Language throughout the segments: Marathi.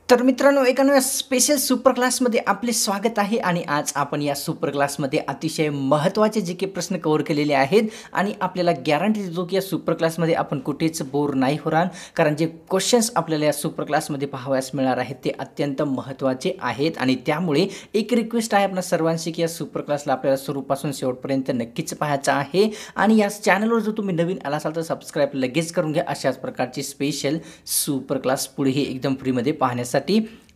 तर मित्रांनो, एका नव्या स्पेशल सुपर क्लासमध्ये आपले स्वागत आहे आणि आज आपण या सुपर क्लासमध्ये अतिशय महत्त्वाचे जे काही प्रश्न कव्हर केलेले आहेत आणि आपल्याला गॅरंटी देतो की या सुपर क्लासमध्ये आपण कुठेच बोर नाही होणार, कारण जे क्वेश्चन्स आपल्याला या सुपर क्लासमध्ये पाहावयास मिळणार आहेत ते अत्यंत महत्त्वाचे आहेत. आणि त्यामुळे एक रिक्वेस्ट आहे आपल्या सर्वांची की या सुपर क्लासला आपल्याला सुरूपासून शेवटपर्यंत नक्कीच पाहायचं आहे. आणि या चॅनलवर जर तुम्ही नवीन आला असाल तर सबस्क्राईब लगेच करून घ्या. अशाच प्रकारची स्पेशल सुपर क्लास पुढेही एकदम फ्रीमध्ये पाहण्यासाठी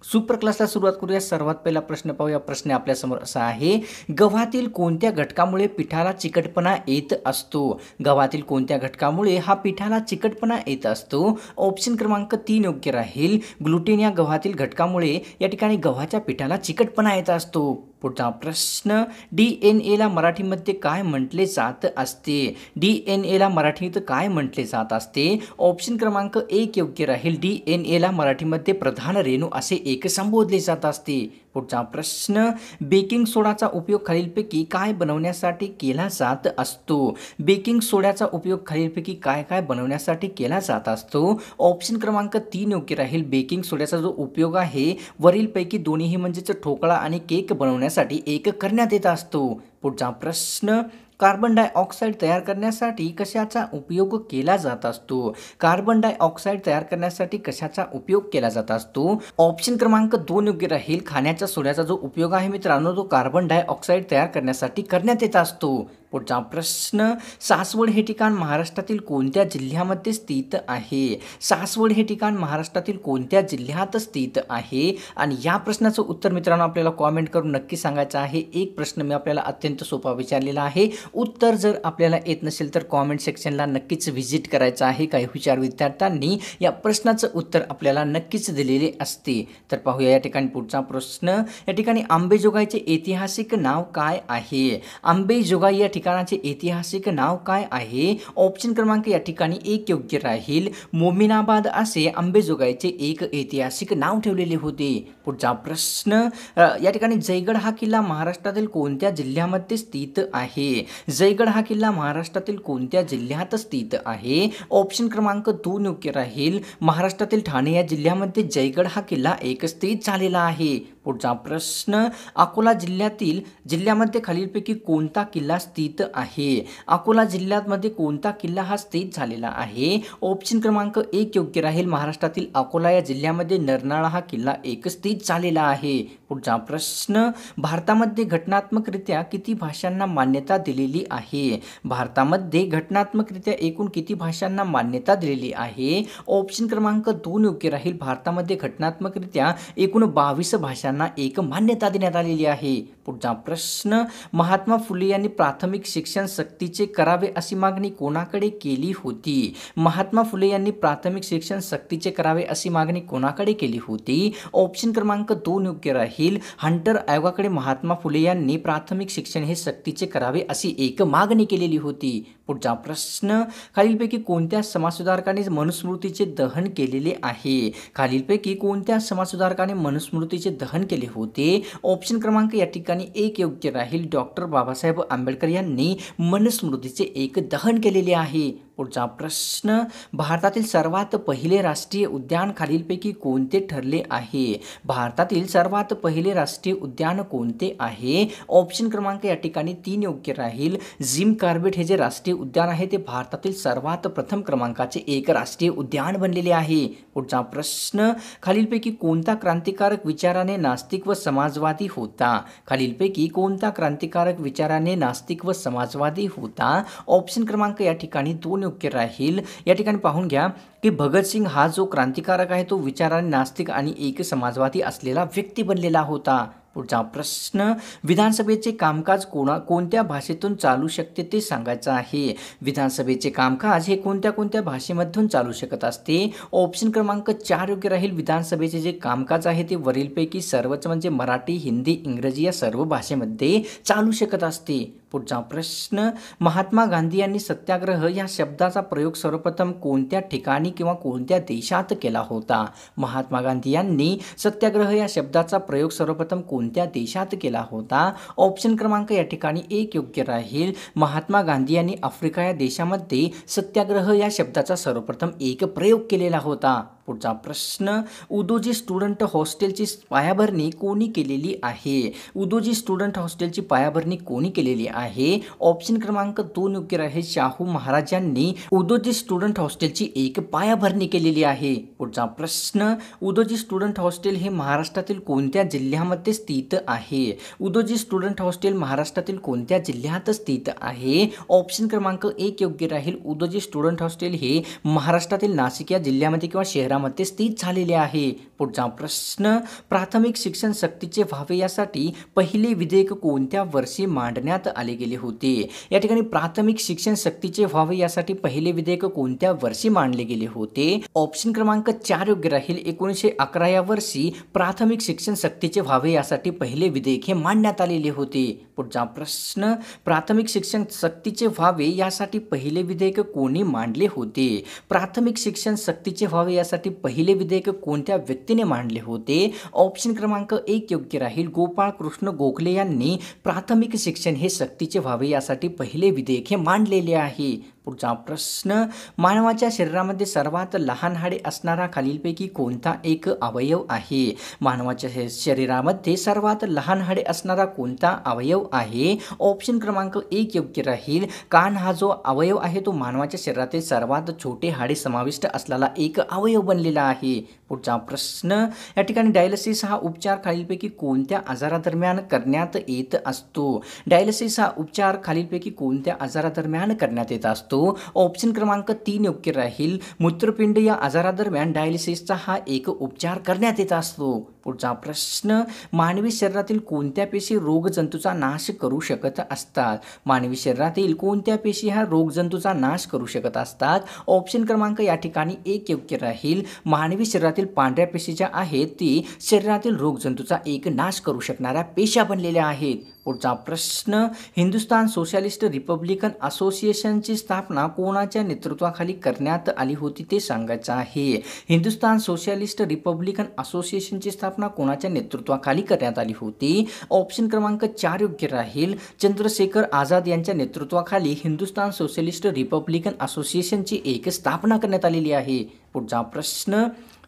सुपर क्लासला सुरुवात करूया. सर्वात पहिला प्रश्न पाहूया. प्रश्न आपल्यासमोर असा आहे, गव्हातील कोणत्या घटकामुळे पिठाला चिकटपणा येत असतो? गव्हातील कोणत्या घटकामुळे हा पिठाला चिकटपणा येत असतो? ऑप्शन क्रमांक 3 योग्य राहील. ग्लुटेन या गव्हातील घटकामुळे या ठिकाणी गव्हाच्या पिठाला चिकटपणा येत असतो. पुढचा प्रश्न, DNA ला मराठीमध्ये काय म्हटले जात असते? DNA ला मराठीत काय म्हटले जात असते? ऑप्शन क्रमांक 1 योग्य राहील. DNA ला मराठीमध्ये प्रधान रेणू असे एक संबोधले जात असते. पुढचा प्रश्न, बेकिंग सोडाचा उपयोग खालीलपैकी काय बनवण्यासाठी केला जात असतो? बेकिंग सोड्याचा उपयोग खालीलपैकी काय काय बनवण्यासाठी केला जात असतो? ऑप्शन क्रमांक 3 योग्य राहील. बेकिंग सोड्याचा जो उपयोग आहे वरीलपैकी दोन्हीही म्हणजेच ठोकळा आणि केक बनवण्यासाठी एक करण्यात येत असतो. पुढचा प्रश्न, कार्बन डायऑक्साईड तयार करण्यासाठी कशाचा उपयोग केला जात असतो? कार्बन डायऑक्साईड तयार करण्यासाठी कशाचा उपयोग केला जात असतो? ऑप्शन क्रमांक 2 योग्य राहील. खाण्याच्या सोड्याचा जो उपयोग आहे मित्रांनो तो कार्बन डायऑक्साईड तयार करण्यासाठी करण्यात येत असतो. पुढचा प्रश्न, सासवड हे ठिकाण महाराष्ट्रातील कोणत्या जिल्ह्यामध्ये स्थित आहे? सासवड हे ठिकाण महाराष्ट्रातील कोणत्या जिल्ह्यात स्थित आहे? आणि या प्रश्नाचं उत्तर मित्रांनो आपल्याला कॉमेंट करून नक्की सांगायचं आहे. एक प्रश्न मी आपल्याला अत्यंत सोपा विचारलेला आहे. उत्तर जर आपल्याला येत नसेल तर कॉमेंट सेक्शनला नक्कीच व्हिजिट करायचं आहे. काही हुशार विद्यार्थ्यांनी या प्रश्नाचं उत्तर आपल्याला नक्कीच दिलेले असते. तर पाहूया या ठिकाणी पुढचा प्रश्न. या ठिकाणी अंबेजोगाईचे ऐतिहासिक नाव काय आहे? अंबेजोगाई या ठिकाणाचे ऐतिहासिक नाव काय आहे? ऑप्शन क्रमांक या ठिकाणी 1 योग्य राहील. मोमिनाबाद असे अंबेजोगाईचे एक ऐतिहासिक नाव ठेवलेले होते. पुढचा प्रश्न, या ठिकाणी जयगड हा किल्ला महाराष्ट्रातील कोणत्या जिल्ह्यामध्ये स्थित आहे? जयगड हा किल्ला महाराष्ट्रातील कोणत्या जिल्ह्यात स्थित आहे? ऑप्शन क्रमांक 2 योग्य राहील. महाराष्ट्रातील ठाणे या जिल्ह्यामध्ये जयगड हा किल्ला एक स्थित झालेला आहे. पुढचा प्रश्न, अकोला जिल्ह्यामध्ये खालीलपैकी कोणता किल्ला स्थित आहे? अकोला जिल्ह्यामध्ये कोणता किल्ला हा स्थित झालेला आहे? ऑप्शन क्रमांक 1 योग्य राहील. महाराष्ट्रातील अकोला या जिल्ह्यामध्ये नरनाळा हा किल्ला एक स्थित झालेला आहे. पुढचा प्रश्न, भारतामध्ये घटनात्मकरित्या किती भाषांना मान्यता दिलेली आहे? भारतामध्ये घटनात्मकरित्या एकूण किती भाषांना मान्यता दिलेली आहे? ऑप्शन क्रमांक 2 योग्य राहील. भारतामध्ये घटनात्मकरित्या एकूण 22 भाषांना एक मान्यता देण्यात आलेली आहे. पुढचा प्रश्न, महात्मा फुले यांनी प्राथमिक शिक्षण सक्तीचे करावे अशी मागणी कोणाकडे केली होती? महात्मा फुले यांनी प्राथमिक शिक्षण सक्तीचे करावे अशी मागणी कोणाकडे केली होती? ऑप्शन क्रमांक 2 योग्य राहील. हंटर आयोगाकडे महात्मा फुले यांनी प्राथमिक शिक्षण हे सक्तीचे करावे अशी एक मागणी केलेली होती. पुढचा प्रश्न, खालीलपैकी कोणत्या समाजसुधारकाने मनुस्मृतीचे दहन केलेले आहे? खालीलपैकी कोणत्या समाजसुधारकाने मनुस्मृतीचे दहन केले होते? ऑप्शन क्रमांक या ठिकाणी 1 योग्य राहील. डॉक्टर बाबासाहेब आंबेडकर यांनी मनुस्मृतीचे एक दहन केलेले आहे. पुढचा प्रश्न, भारतातील सर्वात पहिले राष्ट्रीय उद्यान खालीलपैकी कोणते ठरले आहे? भारतातील सर्वात पहिले राष्ट्रीय उद्यान कोणते आहे? ऑप्शन क्रमांक या ठिकाणी 3 योग्य राहील. जिम कॉर्बेट हे जे राष्ट्रीय उद्यान आहे ते भारतातील सर्वात प्रथम क्रमांकाचे एक राष्ट्रीय उद्यान बनलेले आहे. पुढचा प्रश्न, खालीलपैकी कोणता क्रांतिकारक विचाराने नास्तिक व समाजवादी होता? खालीलपैकी कोणता क्रांतिकारक विचाराने नास्तिक व समाजवादी होता? ऑप्शन क्रमांक या ठिकाणी 2 योग्य राहील. या ठिकाणी पाहून घ्या की भगतसिंग हा जो क्रांतिकारक आहे तो विचाराने नास्तिक आणि एक समाजवादी असलेला व्यक्ती बनलेला होता. पुढचा प्रश्न, विधानसभेचे कामकाज कोणत्या भाषेतून चालू शकते ते सांगायचं आहे? विधानसभेचे कामकाज हे कोणत्या भाषेमधून चालू शकत असते? ऑप्शन क्रमांक 4 योग्य राहील. विधानसभेचे जे कामकाज आहे ते वरीलपैकी सर्वच म्हणजे मराठी, हिंदी, इंग्रजी या सर्व भाषेमध्ये चालू शकत असते. पुढचा प्रश्न, महात्मा गांधी यांनी सत्याग्रह या शब्दाचा प्रयोग सर्वप्रथम कोणत्या ठिकाणी किंवा कोणत्या देशात केला होता? महात्मा गांधी यांनी सत्याग्रह या शब्दाचा प्रयोग सर्वप्रथम कोणत्या देशात केला होता? ऑप्शन क्रमांक या ठिकाणी 1 योग्य राहील. महात्मा गांधी यांनी आफ्रिका या देशामध्ये सत्याग्रह या शब्दाचा सर्वप्रथम एक प्रयोग केलेला होता. पुढचा प्रश्न, उदोजी स्टुडंट हॉस्टेलची पायाभरणी कोणी केलेली आहे? उदोजी स्टुडंट हॉस्टेलची पायाभरणी कोणी केलेली आहे? ऑप्शन क्रमांक 2 योग्य राहील. शाहू महाराजांनी उदोजी स्टुडंट हॉस्टेलची एक पायाभरणी केलेली आहे. पुढचा प्रश्न, उदोजी स्टुडंट हॉस्टेल हे महाराष्ट्रातील कोणत्या जिल्ह्यामध्ये स्थित आहे? उदोजी स्टुडंट हॉस्टेल महाराष्ट्रातील कोणत्या जिल्ह्यात स्थित आहे? ऑप्शन क्रमांक 1 योग्य राहील. उदोजी स्टुडंट हॉस्टेल हे महाराष्ट्रातील नाशिक या जिल्ह्यामध्ये किंवा शहरामध्ये स्थित झालेले आहे. पुढचा प्रश्न, प्राथमिक शिक्षण सक्तीचे व्हावे यासाठी पहिले विधेयक कोणत्या वर्षी मांडण्यात आले गेले होते? या ठिकाणी प्राथमिक शिक्षण सक्तीचे व्हावे यासाठी पहिले विधेयक कोणत्या वर्षी मांडले गेले होते? ऑप्शन क्रमांक 4 योग्य राहील. 1911 या वर्षी प्राथमिक शिक्षण सक्तीचे व्हावे यासाठी पहिले विधेयक हे मांडण्यात आलेले होते. पुढचा प्रश्न, प्राथमिक शिक्षण सक्तीचे व्हावे यासाठी पहिले विधेयक कोणी मांडले होते? प्राथमिक शिक्षण सक्तीचे व्हावे यासाठी पहिले विधेयक कोणत्या व्यक्तीने मांडले होते? ऑप्शन क्रमांक 1 योग्य राहील. गोपाळ कृष्ण गोखले यांनी प्राथमिक शिक्षण हे सक्तीचे व्हावे यासाठी पहिले विधेयक हे मांडलेले आहे. पुढचा प्रश्न, मानवाच्या शरीरामध्ये सर्वात लहान हाडे असणारा खालीलपैकी कोणता एक अवयव आहे? मानवाच्या शरीरामध्ये सर्वात लहान हाडे असणारा कोणता अवयव आहे? ऑप्शन क्रमांक 1 योग्य राहील. कान हा जो अवयव आहे तो मानवाच्या शरीरातील सर्वात छोटे हाडे समाविष्ट असलेला एक अवयव बनलेला आहे. पुढचा प्रश्न, या ठिकाणी डायलिसिस हा उपचार खालीलपैकी कोणत्या आजारादरम्यान करण्यात येत असतो? डायलिसिस हा उपचार खालीलपैकी कोणत्या आजारादरम्यान करण्यात येत असतो? ऑप्शन क्रमांक 3 योग्य राहील. मूत्रपिंड या आजारादरम्यान डायलिसिसचा हा एक उपचार करण्यात येत असतो. पुढचा प्रश्न, मानवी शरीरातील कोणत्या पेशी रोगजंतूचा नाश करू शकत असतात? मानवी शरीरातील कोणत्या पेशी ह्या रोगजंतूचा नाश करू शकत असतात? ऑप्शन क्रमांक या ठिकाणी 1 योग्य राहील. मानवी शरीरातील पांढऱ्या पेशी ज्या आहेत ती शरीरातील रोगजंतूचा एक नाश करू शकणाऱ्या पेशा बनलेल्या आहेत. पुढचा प्रश्न, हिंदुस्तान सोशलिस्ट रिपब्लिकन असोसिएशनची स्थापना कोणाच्या नेतृत्वाखाली करण्यात आली होती ते सांगायचं आहे. हिंदुस्तान सोशलिस्ट रिपब्लिकन असोसिएशनची स्थापना कोणाच्या नेतृत्वाखाली करण्यात आली होती? ऑप्शन क्रमांक 4 योग्य राहील. चंद्रशेखर आझाद यांच्या नेतृत्वाखाली हिंदुस्तान सोशलिस्ट रिपब्लिकन असोसिएशनची एक स्थापना करण्यात आलेली आहे. पुढचा प्रश्न,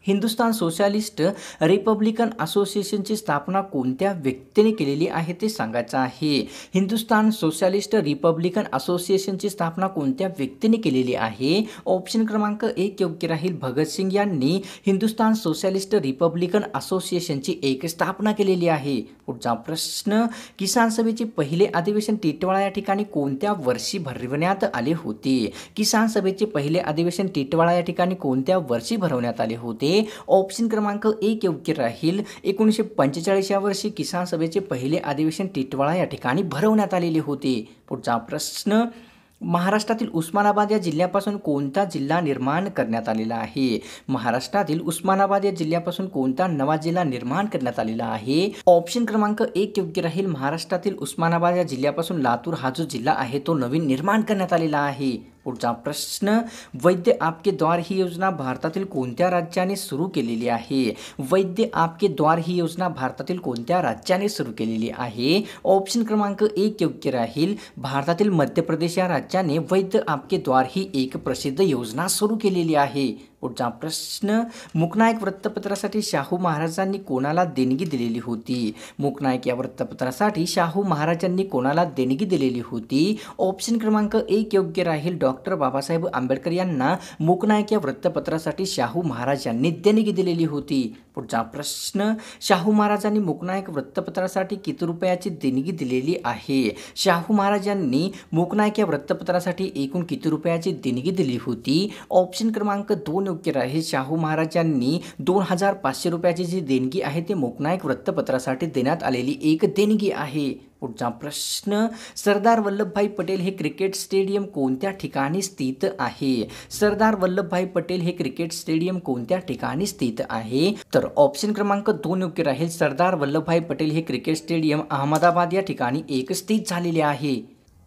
हिंदुस्तान सोशलिस्ट रिपब्लिकन असोसिएशनची स्थापना कोणत्या व्यक्तीने केलेली आहे ते सांगायचं आहे. हिंदुस्तान सोशलिस्ट रिपब्लिकन असोसिएशनची स्थापना कोणत्या व्यक्तीने केलेली आहे? ऑप्शन क्रमांक 1 योग्य राहील. भगतसिंग यांनी हिंदुस्तान सोशलिस्ट रिपब्लिकन असोसिएशनची एक स्थापना केलेली आहे. पुढचा प्रश्न, किसान सभेचे पहिले अधिवेशन टिटवाळा या ठिकाणी कोणत्या वर्षी भरवण्यात आले होते? किसान सभेचे पहिले अधिवेशन टिटवाळा या ठिकाणी कोणत्या वर्षी भरवण्यात आले होते? ऑप्शन क्रमांक 1 योग्य राहील. 1945 या वर्षी किसान सभेचे पहिले अधिवेशन टिटवाळा या ठिकाणी भरवण्यात आलेले होते. पुढचा प्रश्न, महाराष्ट्रातील उस्मानाबाद या जिल्ह्यापासून कोणता जिल्हा निर्माण करण्यात आलेला आहे? महाराष्ट्रातील उस्मानाबाद या जिल्ह्यापासून कोणता नवा जिल्हा निर्माण करण्यात आलेला आहे? ऑप्शन क्रमांक 1 योग्य राहील. महाराष्ट्रातील उस्मानाबाद या जिल्ह्यापासून लातूर हा जो जिल्हा आहे तो नवीन निर्माण करण्यात आलेला आहे. पुढचा प्रश्न, वैद्य आपके द्वार ही योजना भारतातील कोणत्या राज्याने सुरू केलेली आहे? वैद्य आपके द्वार ही योजना भारतातील कोणत्या राज्याने सुरू केलेली आहे? ऑप्शन क्रमांक 1 योग्य राहील. भारतातील मध्य प्रदेश या राज्याने वैद्य आपके द्वार ही एक प्रसिद्ध योजना सुरू केलेली आहे. पुढचा प्रश्न, मूकनायक वृत्तपत्रासाठी शाहू महाराजांनी कोणाला देणगी दिलेली होती? मूकनायक या वृत्तपत्रासाठी शाहू महाराजांनी कोणाला देणगी दिलेली होती? ऑप्शन क्रमांक 1 योग्य राहील. डॉक्टर बाबासाहेब आंबेडकर यांना मूकनायक या वृत्तपत्रासाठी शाहू महाराजांनी देणगी दिलेली होती. पुढचा प्रश्न, शाहू महाराजांनी मूकनायक वृत्तपत्रासाठी किती रुपयाची देणगी दिलेली आहे? शाहू महाराजांनी मूकनायक या वृत्तपत्रासाठी एकूण किती रुपयाची देणगी दिली होती? ऑप्शन क्रमांक 2 योग्य राहील. शाहू महाराजांनी 2500 रुपयाची जी देणगी आहे ते मूकनायक वृत्तपत्रासाठी देण्यात आलेली एक देणगी आहे. पुढचा प्रश्न, सरदार वल्लभभाई पटेल हे क्रिकेट स्टेडियम कोणत्या ठिकाणी स्थित आहे? सरदार वल्लभभाई पटेल हे क्रिकेट स्टेडियम कोणत्या ठिकाणी स्थित आहे? तर ऑप्शन क्रमांक 2 योग्य राहील. सरदार वल्लभभाई पटेल हे क्रिकेट स्टेडियम अहमदाबाद या ठिकाणी एक स्थित झालेले आहे.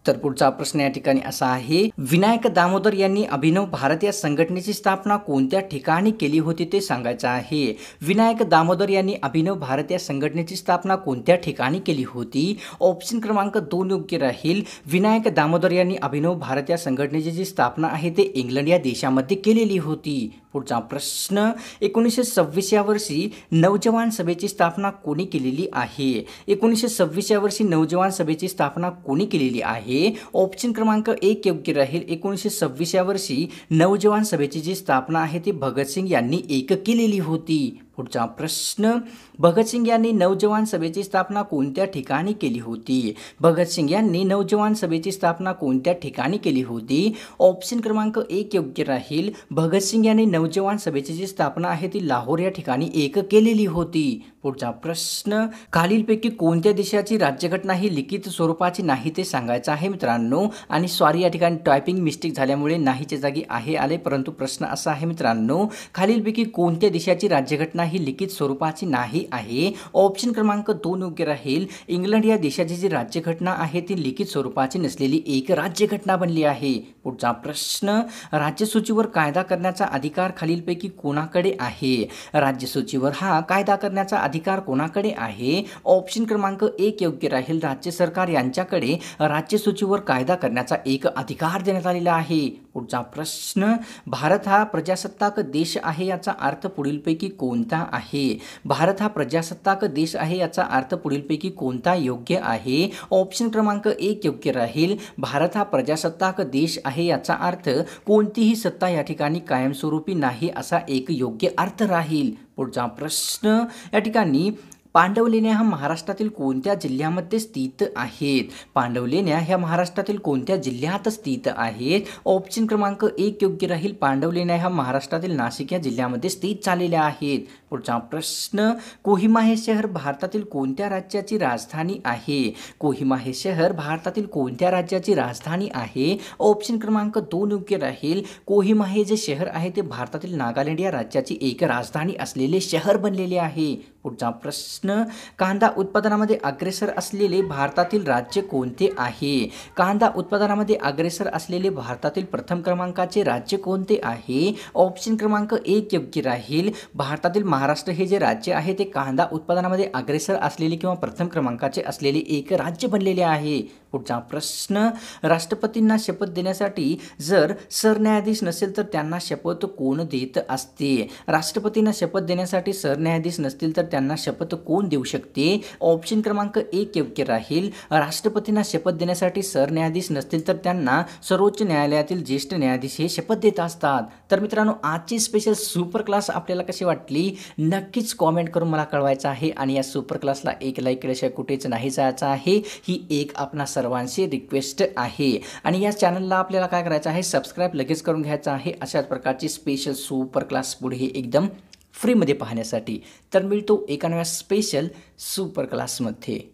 तर पुढचा प्रश्न या ठिकाणी असा आहे, विनायक दामोदर यांनी अभिनव भारत या संघटनेची स्थापना कोणत्या ठिकाणी केली होती ते सांगायचं आहे. विनायक दामोदर यांनी अभिनव भारत या संघटनेची स्थापना कोणत्या ठिकाणी केली होती? ऑप्शन क्रमांक 2 योग्य राहील. विनायक दामोदर यांनी अभिनव भारत या संघटनेची जी स्थापना आहे ते इंग्लंड या देशामध्ये केलेली होती. पुढचा प्रश्न 1926 या वर्षी नवजवान सभेची स्थापना कोणी केलेली आहे? 1926 या वर्षी नवजवान सभेची स्थापना कोणी केलेली आहे? ऑप्शन क्रमांक 1 योग्य राहील. 1926 या वर्षी नवजवान सभेची जी स्थापना आहे ती भगतसिंग यांनी केलेली होती. पुढचा प्रश्न भगतसिंग यांनी नवजवान सभेची स्थापना कोणत्या ठिकाणी केली होती? भगतसिंग यांनी नवजवान सभेची स्थापना कोणत्या ठिकाणी केली होती? ऑप्शन क्रमांक 1 योग्य राहील. भगतसिंग यांनी नवजवान सभेची जी स्थापना आहे ती लाहोर या ठिकाणी केलेली होती. पुढचा प्रश्न खालीलपैकी कोणत्या देशाची राज्यघटना ही लिखित स्वरूपाची नाही ते सांगायचं आहे मित्रांनो. आणि सॉरी या ठिकाणी टायपिंग मिस्टेक झाल्यामुळे नाहीच्या जागी आहे आले, परंतु प्रश्न असा आहे मित्रांनो, खालीलपैकी कोणत्या देशाची राज्यघटना ही लिखित स्वरूपाची नाही आहे? ऑप्शन क्रमांक 2 योग्य राहील. इंग्लंड या देशाची जी राज्यघटना आहे ती लिखित स्वरूपाची नसलेली एक राज्यघटना बनली आहे. पुढचा प्रश्न राज्यसूचीवर कायदा करण्याचा अधिकार खालीलपैकी कोणाकडे आहे? राज्यसूचीवर हा कायदा करण्याचा अधिकार कोणाकडे आहे? ऑप्शन क्रमांक 1 योग्य राहील. राज्य सरकार यांच्याकडे राज्यसूचीवर कायदा करण्याचा एक अधिकार देण्यात आलेला आहे. पुढचा प्रश्न भारत हा प्रजासत्ताक देश आहे याचा अर्थ पुढीलपैकी कोणता आहे? भारत हा प्रजासत्ताक देश आहे याचा अर्थ पुढीलपैकी कोणता योग्य आहे? ऑप्शन क्रमांक 1 योग्य राहील. भारत हा प्रजासत्ताक देश आहे याचा अर्थ कोणतीही सत्ता या ठिकाणी कायमस्वरूपी नाही असा एक योग्य अर्थ राहील. पुढचा प्रश्न या ठिकाणी पांडवलेण्या ह्या महाराष्ट्रातील कोणत्या जिल्ह्यामध्ये स्थित आहेत? पांडवलेण्या ह्या महाराष्ट्रातील कोणत्या जिल्ह्यात स्थित आहेत? ऑप्शन क्रमांक 1 योग्य राहील. पांडवलेण्या ह्या महाराष्ट्रातील नाशिक या जिल्ह्यामध्ये स्थित झालेल्या आहेत. पुढचा प्रश्न कोहिमा हे शहर भारतातील कोणत्या राज्याची राजधानी आहे? कोहिमा हे शहर भारतातील कोणत्या राज्याची राजधानी आहे? ऑप्शन क्रमांक 2 योग्य राहील. कोहिमा हे जे शहर आहे ते भारतातील नागालँड या राज्याची एक राजधानी असलेले शहर बनलेले आहे. पुढचा प्रश्न कांदा उत्पादनामध्ये अग्रेसर असलेले भारतातील राज्य कोणते आहे? कांदा उत्पादनामध्ये अग्रेसर असलेले भारतातील प्रथम क्रमांकाचे राज्य कोणते आहे? ऑप्शन क्रमांक 1 योग्य राहील. भारतातील महाराष्ट्र हे जे राज्य आहे ते कांदा उत्पादनामध्ये अग्रेसर असलेले किंवा प्रथम क्रमांकाचे असलेले एक राज्य बनलेले आहे. पुढचा प्रश्न राष्ट्रपतींना शपथ देण्यासाठी जर सरन्यायाधीश नसेल तर त्यांना शपथ कोण देत असते? राष्ट्रपतींना शपथ देण्यासाठी सरन्यायाधीश नसतील तर त्यांना शपथ कोण देऊ शकते? ऑप्शन क्रमांक 1 योग्य राहील. राष्ट्रपतींना शपथ देण्यासाठी सरन्यायाधीश नसतील तर त्यांना सर्वोच्च न्यायालयातील ज्येष्ठ न्यायाधीश हे शपथ देत असतात. तर मित्रांनो आजची स्पेशल सुपर क्लास आपल्याला कशी वाटली नक्कीच कॉमेंट करून मला कळवायचं आहे. आणि या सुपर क्लासला एक लाईक केल्याशिवाय कुठेच नाही जायचं आहे, ही एक आपणा सर्वांची रिक्वेस्ट आहे. आणि या चॅनलला आपल्याला काय करायचं आहे, सबस्क्राईब लगेच करून घ्यायचं आहे अशाच प्रकारची स्पेशल सुपर क्लास पुढे एकदम फ्रीमध्ये पाहण्यासाठी. तर मिळतो एका नव्या स्पेशल सुपर क्लासमध्ये.